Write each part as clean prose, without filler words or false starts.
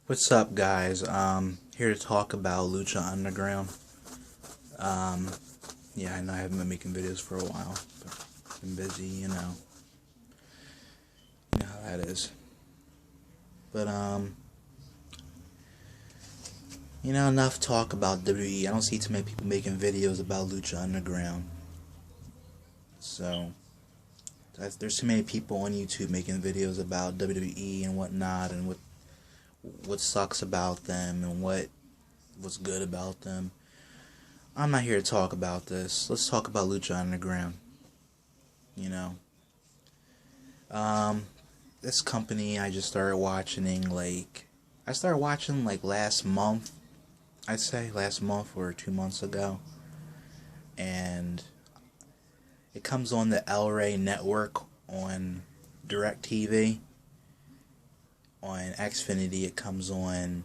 What's up, guys? Here to talk about Lucha Underground. Yeah, I know I haven't been making videos for a while, but I've been busy, you know how that is. But, enough talk about WWE. I don't see too many people making videos about Lucha Underground. So, there's too many people on YouTube making videos about WWE and whatnot, and what sucks about them, and what's good about them. I'm not here to talk about this. Let's talk about Lucha Underground. You know, this company I just started watching. I started watching last month. I'd say last month or 2 months ago, and it comes on the El Rey network on DirecTV. On Xfinity, it comes on.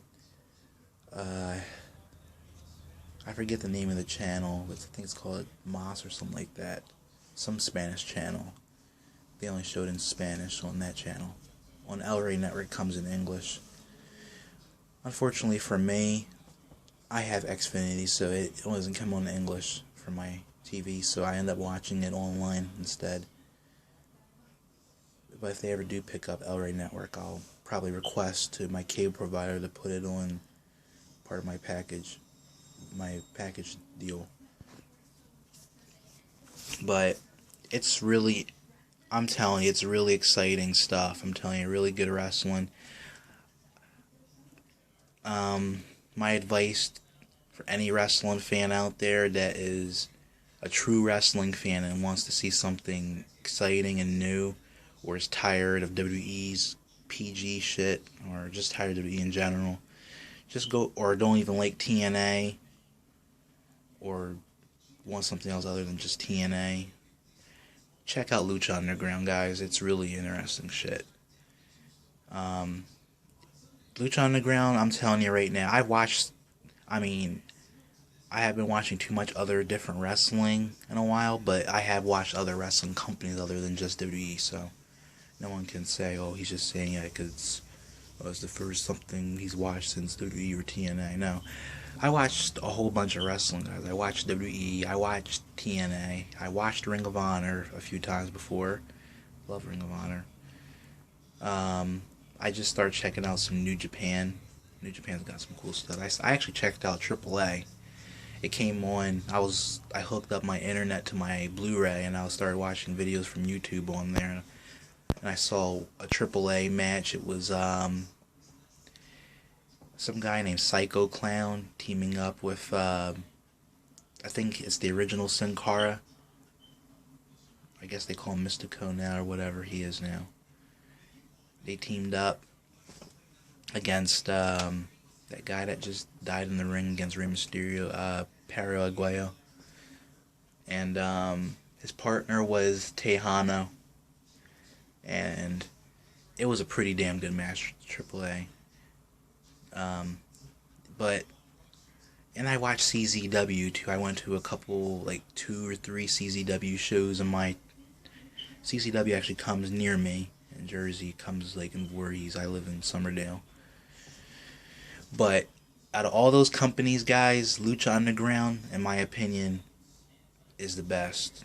I forget the name of the channel, but I think it's called Mas or something like that. Some Spanish channel. They only showed in Spanish on that channel. On El Rey Network, it comes in English. Unfortunately for me, I have Xfinity, so it doesn't come on English for my TV, so I end up watching it online instead. But if they ever do pick up El Rey Network, I'll probably request to my cable provider to put it on part of my package deal. But it's really, I'm telling you, it's really exciting stuff. I'm telling you, really good wrestling. My advice for any wrestling fan out there that is a true wrestling fan and wants to see something exciting and new, or is tired of WWE's PG shit, or just tired of WWE in general, just go, or don't even like TNA, or want something else other than just TNA, check out Lucha Underground, guys. It's really interesting shit. Lucha Underground, I'm telling you right now, I have been watching too much other different wrestling in a while, but I have watched other wrestling companies other than just WWE, so no one can say, oh, he's just saying it because it's the first something he's watched since WWE or TNA. No. I watched a whole bunch of wrestling, guys. I watched WWE, I watched TNA, I watched Ring of Honor a few times before. Love Ring of Honor. I just started checking out some New Japan. New Japan's got some cool stuff. I actually checked out AAA. It came on. I hooked up my internet to my Blu-ray, and I started watching videos from YouTube on there. And I saw a AAA match. It was some guy named Psycho Clown teaming up with I think it's the original Sin Cara. I guess they call him Mystico now, or whatever he is now. They teamed up against that guy that just died in the ring against Rey Mysterio, Perro Aguayo. And his partner was Tejano. And it was a pretty damn good match, AAA. And I watched CZW too. I went to a couple, 2 or 3 CZW shows, and my CZW actually comes near me in Jersey. Comes in Voorhees. I live in Summerdale. But out of all those companies, guys, Lucha Underground, in my opinion, is the best.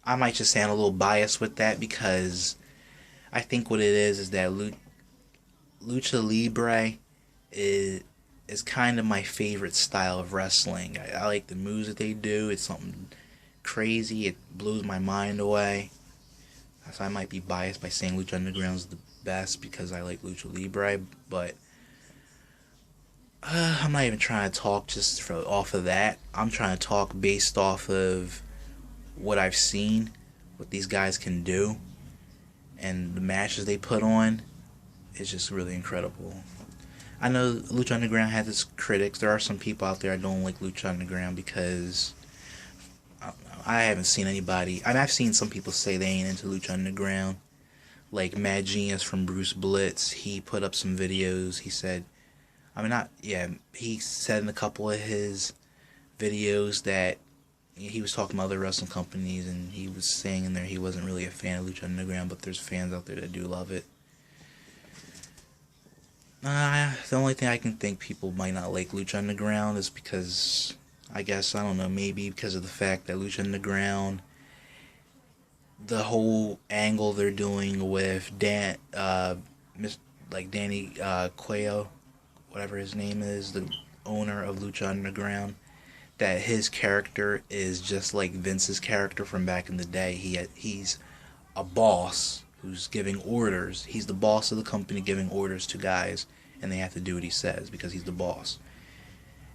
I might just sound a little biased with that because I think what it is that Lucha Libre is kind of my favorite style of wrestling. I like the moves that they do. It's something crazy. It blows my mind away. So I might be biased by saying Lucha Underground is the best because I like Lucha Libre, but I'm not even trying to talk just off of that. I'm trying to talk based off of what I've seen, what these guys can do, and the matches they put on. It's just really incredible. I know Lucha Underground has its critics. There are some people out there that don't like Lucha Underground because I haven't seen anybody. I've seen some people say they ain't into Lucha Underground. Like Mad Genius from Bruce Blitz, he put up some videos. He said, he said in a couple of his videos that he was talking about other wrestling companies, and he was saying in there he wasn't really a fan of Lucha Underground, but there's fans out there that do love it. The only thing I can think people might not like Lucha Underground is because, I guess, I don't know, maybe because of the fact that Lucha Underground, the whole angle they're doing with like Danny Cuello, whatever his name is, the owner of Lucha Underground, that his character is just like Vince's character from back in the day. He's a boss who's giving orders. He's the boss of the company giving orders to guys, and they have to do what he says because he's the boss.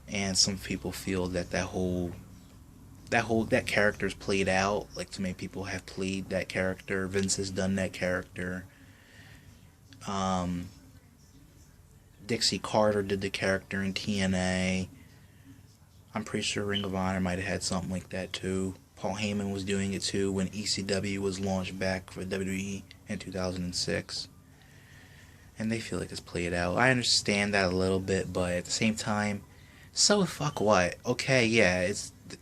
And some people feel that that character's played out. Like, too many people have played that character. Vince has done that character. Um, Dixie Carter did the character in TNA. I'm pretty sure Ring of Honor might have had something like that too. Paul Heyman was doing it too when ECW was launched back for WWE in 2006. And they feel like it's played out. I understand that a little bit, but at the same time, so fuck what? Okay, yeah,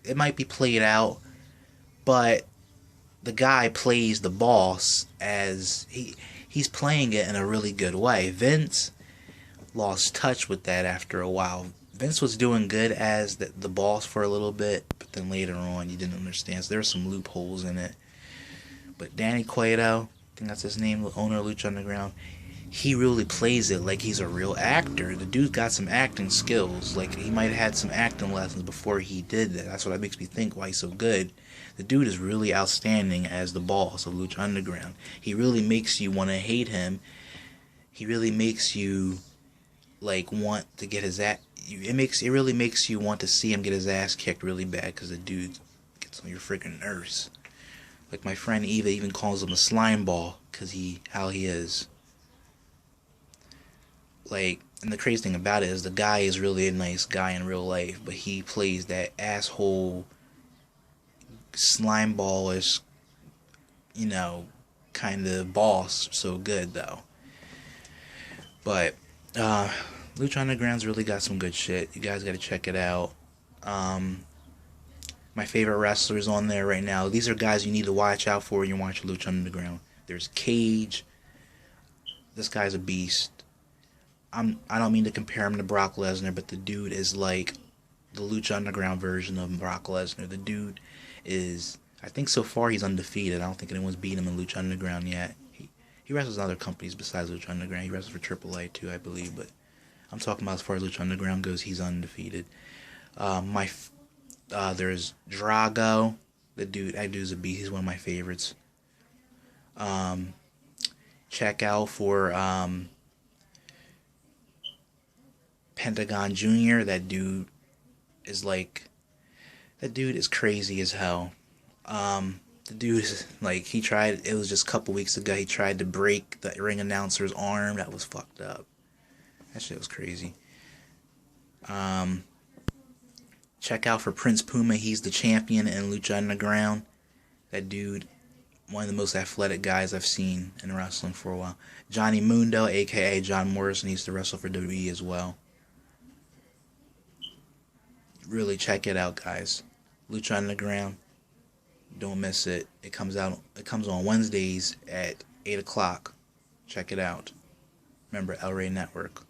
it might be played out, but the guy plays the boss as he's playing it in a really good way. Vince lost touch with that after a while. Vince was doing good as the boss for a little bit, but then later on you didn't understand. So there were some loopholes in it. But Danny Cueto, I think that's his name, the owner of Lucha Underground, he really plays it like he's a real actor. The dude got some acting skills. Like, he might have had some acting lessons before he did that. That's what makes me think why he's so good. The dude is really outstanding as the boss of Lucha Underground. He really makes you want to hate him. He really makes you like want to get his ass. It really makes you want to see him get his ass kicked really bad because the dude gets on your freaking nerves. Like, my friend Eva even calls him a slime ball because how he is. Like, and the crazy thing about it is the guy is really a nice guy in real life, but he plays that asshole slime ballish, kind of boss so good though. But Lucha Underground's really got some good shit. You guys gotta check it out. My favorite wrestlers on there right now. These are guys you need to watch out for when you watch Lucha Underground. There's Cage. This guy's a beast. I don't mean to compare him to Brock Lesnar, but the dude is like the Lucha Underground version of Brock Lesnar. The dude is, I think so far he's undefeated. I don't think anyone's beat him in Lucha Underground yet. He wrestles in other companies besides Lucha Underground. He wrestles for AAA too, I believe. But I'm talking about as far as Lucha Underground goes, he's undefeated. There's Drago. That dude's a beast. He's one of my favorites. Check out for Pentagon Jr. That dude is crazy as hell. The dude is like, it was just a couple weeks ago, he tried to break the ring announcer's arm. That was fucked up. That shit was crazy. Check out for Prince Puma. He's the champion in Lucha Underground. That dude, one of the most athletic guys I've seen in wrestling for a while. Johnny Mundo, aka John Morrison, he used to wrestle for WWE as well. Really check it out, guys. Lucha Underground. Don't miss it. It comes on Wednesdays at 8 o'clock. Check it out. Remember, El Rey Network.